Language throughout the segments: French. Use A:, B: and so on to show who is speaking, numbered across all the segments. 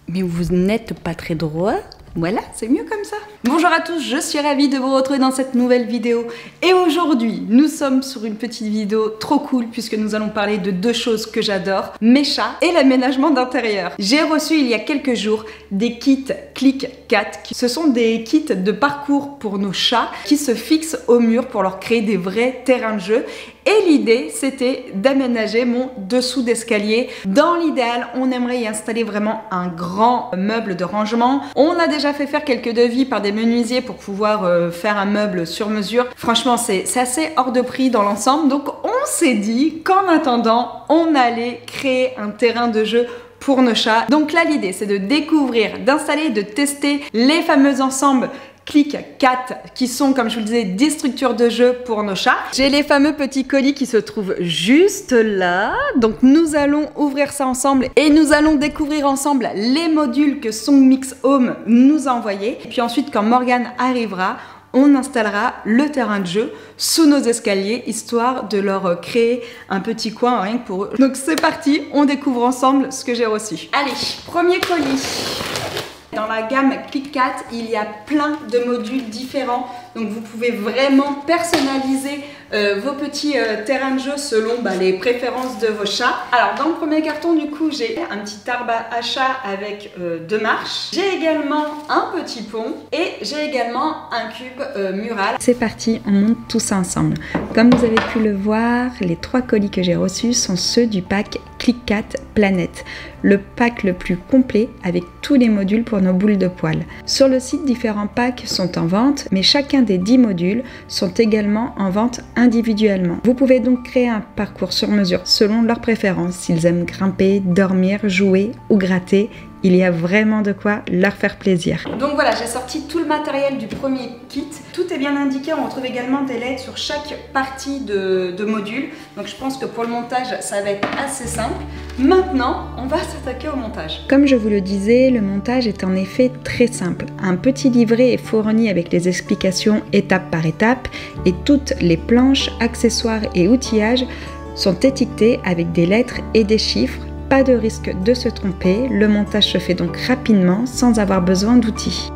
A: Mais vous n'êtes pas très droit. Voilà, c'est mieux comme ça. Bonjour à tous, je suis ravie de vous retrouver dans cette nouvelle vidéo. Et aujourd'hui, nous sommes sur une petite vidéo trop cool puisque nous allons parler de deux choses que j'adore, mes chats et l'aménagement d'intérieur. J'ai reçu il y a quelques jours des kits Click-Cat. Ce sont des kits de parcours pour nos chats qui se fixent au mur pour leur créer des vrais terrains de jeu. Et l'idée, c'était d'aménager mon dessous d'escalier. Dans l'idéal, on aimerait y installer vraiment un grand meuble de rangement. On a déjà fait faire quelques devis par des menuisiers pour pouvoir faire un meuble sur mesure. Franchement, c'est assez hors de prix dans l'ensemble. Donc, on s'est dit qu'en attendant, on allait créer un terrain de jeu pour nos chats. Donc là, l'idée, c'est de découvrir, d'installer, de tester les fameux ensembles Click-Cat qui sont, comme je vous le disais, des structures de jeu pour nos chats. J'ai les fameux petits colis qui se trouvent juste là. Donc nous allons ouvrir ça ensemble et nous allons découvrir ensemble les modules que Song Mix Home nous a envoyés. Et puis ensuite, quand Morgane arrivera, on installera le terrain de jeu sous nos escaliers, histoire de leur créer un petit coin rien que pour eux. Donc c'est parti, on découvre ensemble ce que j'ai reçu. Allez, premier colis. Dans la gamme Click-Cat, il y a plein de modules différents. Donc vous pouvez vraiment personnaliser vos petits terrains de jeu selon les préférences de vos chats. Alors dans le premier carton, du coup, j'ai un petit arbre à chat avec deux marches. J'ai également un petit pont et j'ai également un cube mural. C'est parti, on monte tout ça ensemble. Comme vous avez pu le voir, les trois colis que j'ai reçus sont ceux du pack Click-Cat Planète, le pack le plus complet avec tous les modules pour nos boules de poils. Sur le site, différents packs sont en vente, mais chacun des 10 modules sont également en vente individuellement. Vous pouvez donc créer un parcours sur mesure selon leurs préférences, s'ils aiment grimper, dormir, jouer ou gratter. Il y a vraiment de quoi leur faire plaisir. Donc voilà, j'ai sorti tout le matériel du premier kit. Tout est bien indiqué, on retrouve également des LED sur chaque partie de module. Donc je pense que pour le montage, ça va être assez simple. Maintenant, on va s'attaquer au montage. Comme je vous le disais, le montage est en effet très simple. Un petit livret est fourni avec les explications étape par étape et toutes les planches, accessoires et outillages sont étiquetés avec des lettres et des chiffres. Pas de risque de se tromper, le montage se fait donc rapidement sans avoir besoin d'outils.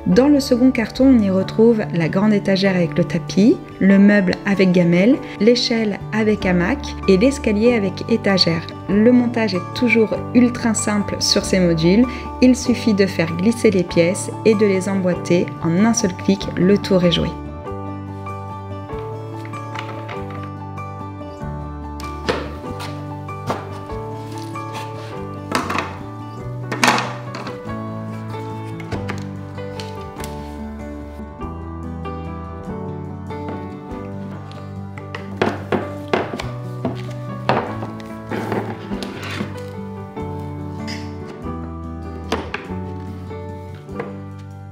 A: Dans le second carton, on y retrouve la grande étagère avec le tapis, le meuble avec gamelle, l'échelle avec hamac et l'escalier avec étagère. Le montage est toujours ultra simple sur ces modules, il suffit de faire glisser les pièces et de les emboîter en un seul clic, le tour est joué.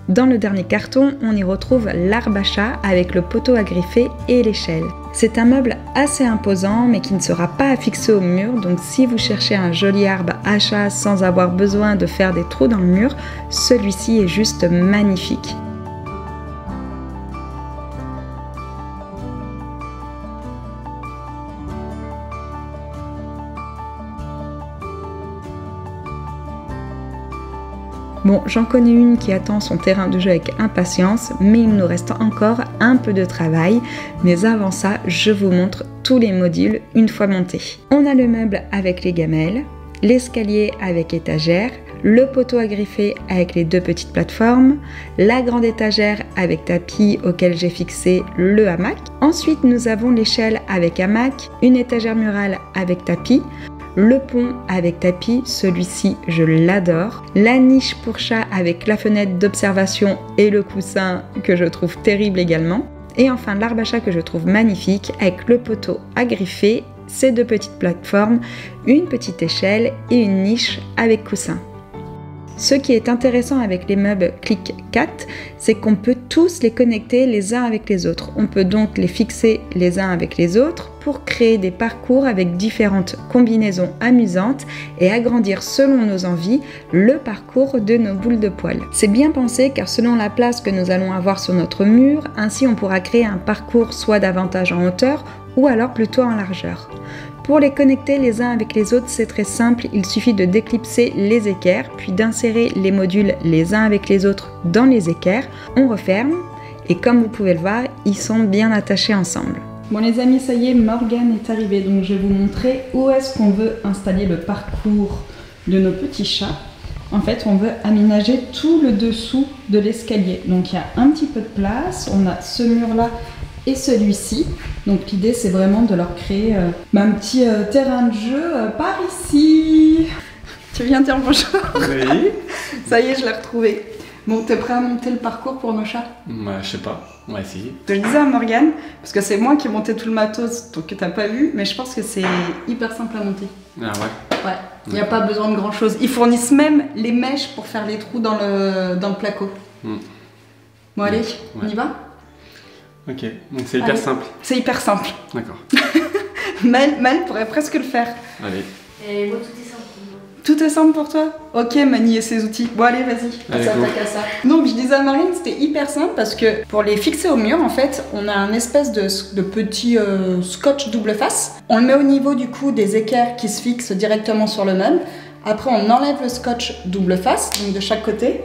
A: Dans le dernier carton, on y retrouve l'arbre à chat avec le poteau à griffer et l'échelle. C'est un meuble assez imposant mais qui ne sera pas affixé au mur, donc si vous cherchez un joli arbre à chat sans avoir besoin de faire des trous dans le mur, celui-ci est juste magnifique. Bon, j'en connais une qui attend son terrain de jeu avec impatience, mais il nous reste encore un peu de travail. Mais avant ça, je vous montre tous les modules une fois montés. On a le meuble avec les gamelles, l'escalier avec étagère, le poteau à griffer avec les deux petites plateformes, la grande étagère avec tapis auquel j'ai fixé le hamac. Ensuite, nous avons l'échelle avec hamac, une étagère murale avec tapis, le pont avec tapis, celui-ci je l'adore, la niche pour chat avec la fenêtre d'observation et le coussin que je trouve terrible également, et enfin l'arbre à chat que je trouve magnifique avec le poteau à griffer, ces 2 petites plateformes, une petite échelle et une niche avec coussin. Ce qui est intéressant avec les meubles Click 4, c'est qu'on peut tous les connecter les uns avec les autres. On peut donc les fixer les uns avec les autres pour créer des parcours avec différentes combinaisons amusantes et agrandir selon nos envies le parcours de nos boules de poils. C'est bien pensé car selon la place que nous allons avoir sur notre mur, ainsi on pourra créer un parcours soit davantage en hauteur ou alors plutôt en largeur. Pour les connecter les uns avec les autres, c'est très simple, il suffit de déclipser les équerres, puis d'insérer les modules les uns avec les autres dans les équerres. On referme et comme vous pouvez le voir, ils sont bien attachés ensemble. Bon les amis, ça y est, Morgane est arrivée, donc je vais vous montrer où est-ce qu'on veut installer le parcours de nos petits chats. En fait, on veut aménager tout le dessous de l'escalier. Donc il y a un petit peu de place, on a ce mur-là et celui-ci. Donc l'idée c'est vraiment de leur créer un petit terrain de jeu par ici. Tu viens dire bonjour? Oui. Ça y est, je l'ai retrouvé. Bon, t'es prêt à monter le parcours pour nos chats?
B: Je sais pas, on va essayer.
A: Je le disais à Morgane, parce que c'est moi qui ai monté tout le matos, donc que t'as pas vu, mais je pense que c'est hyper simple à monter.
B: Ah ouais?
A: Ouais, il n'y a pas besoin de grand chose. Ils fournissent même les mèches pour faire les trous dans le placo. Bon allez, on y va?
B: Ok, donc c'est hyper simple.
A: C'est hyper simple.
B: D'accord.
A: Mel pourrait presque le faire.
B: Allez.
C: Et moi, tout est simple pour moi.
A: Tout est simple pour toi? Ok, manier ses outils. Bon, allez, vas-y.
B: Allez,
A: On s'attaque à ça. Donc, je disais à Marine, c'était hyper simple parce que pour les fixer au mur, en fait, on a un espèce de petit scotch double face. On le met au niveau du coup des équerres qui se fixent directement sur le meuble. Après, on enlève le scotch double face, donc de chaque côté.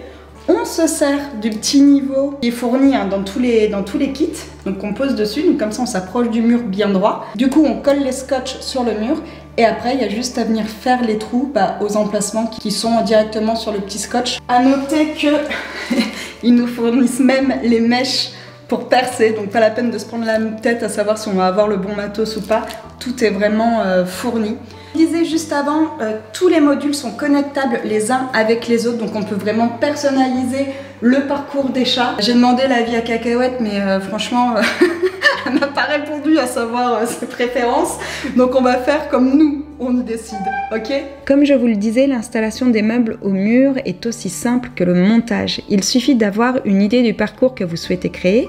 A: On se sert du petit niveau qui est fourni dans tous les kits, donc on pose dessus, donc comme ça on s'approche du mur bien droit. Du coup on colle les scotch sur le mur et après il y a juste à venir faire les trous aux emplacements qui sont directement sur le petit scotch. À noter que ils nous fournissent même les mèches pour percer, donc pas la peine de se prendre la tête à savoir si on va avoir le bon matos ou pas, tout est vraiment fourni. Je disais juste avant, tous les modules sont connectables les uns avec les autres, donc on peut vraiment personnaliser le parcours des chats. J'ai demandé l'avis à Cacahuète, mais franchement, elle m'a pas répondu à savoir ses préférences, donc on va faire comme nous, on y décide, ok? Comme je vous le disais, l'installation des meubles au mur est aussi simple que le montage. Il suffit d'avoir une idée du parcours que vous souhaitez créer.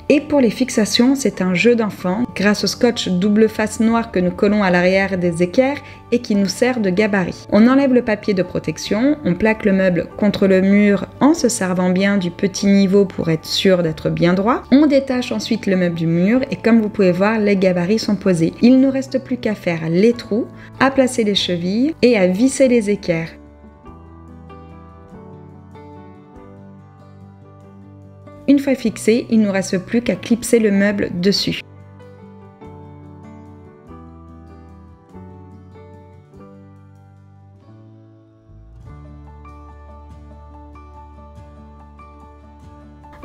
A: Et pour les fixations, c'est un jeu d'enfant grâce au scotch double face noir que nous collons à l'arrière des équerres et qui nous sert de gabarit. On enlève le papier de protection, on plaque le meuble contre le mur en se servant bien du petit niveau pour être sûr d'être bien droit. On détache ensuite le meuble du mur et comme vous pouvez voir, les gabarits sont posés. Il ne reste plus qu'à faire les trous, à placer les chevilles et à visser les équerres. Une fois fixé, il ne nous reste plus qu'à clipser le meuble dessus.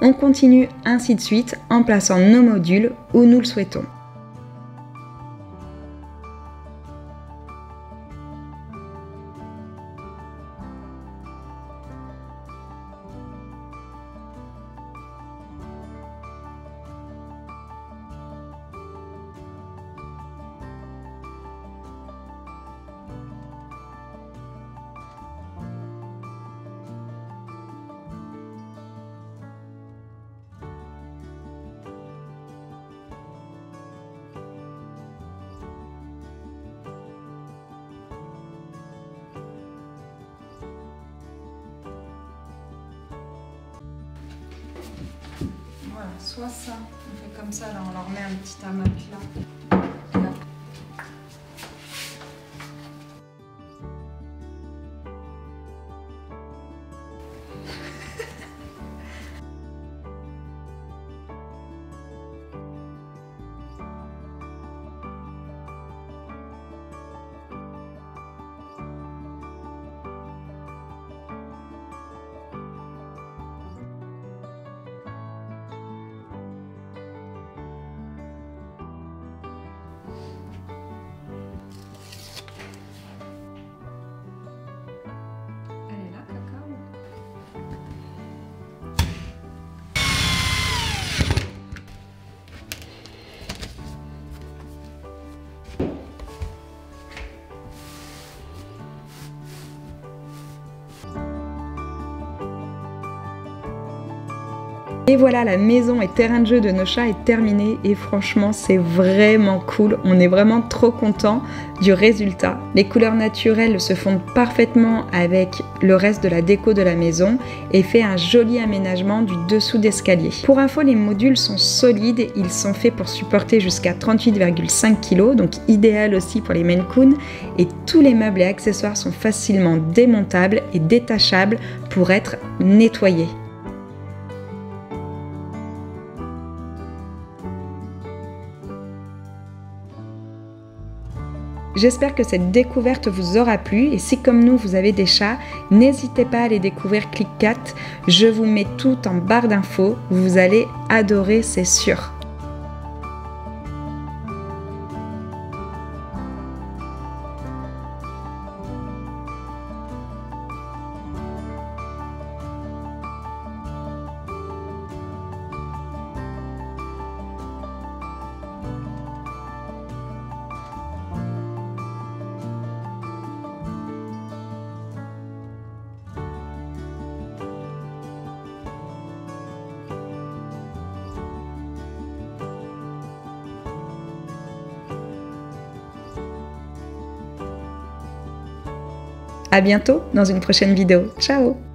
A: On continue ainsi de suite en plaçant nos modules où nous le souhaitons. Voilà, soit ça, on fait comme ça, là on leur met un petit hamac là. Et voilà, la maison et terrain de jeu de nos chats est terminée et franchement c'est vraiment cool, on est vraiment trop content du résultat. Les couleurs naturelles se fondent parfaitement avec le reste de la déco de la maison et fait un joli aménagement du dessous d'escalier. Pour info, les modules sont solides, ils sont faits pour supporter jusqu'à 38,5 kg, donc idéal aussi pour les Maine Coon, et tous les meubles et accessoires sont facilement démontables et détachables pour être nettoyés. J'espère que cette découverte vous aura plu et si comme nous vous avez des chats, n'hésitez pas à les découvrir ClickCat. Je vous mets tout en barre d'infos, vous allez adorer, c'est sûr. À bientôt dans une prochaine vidéo. Ciao!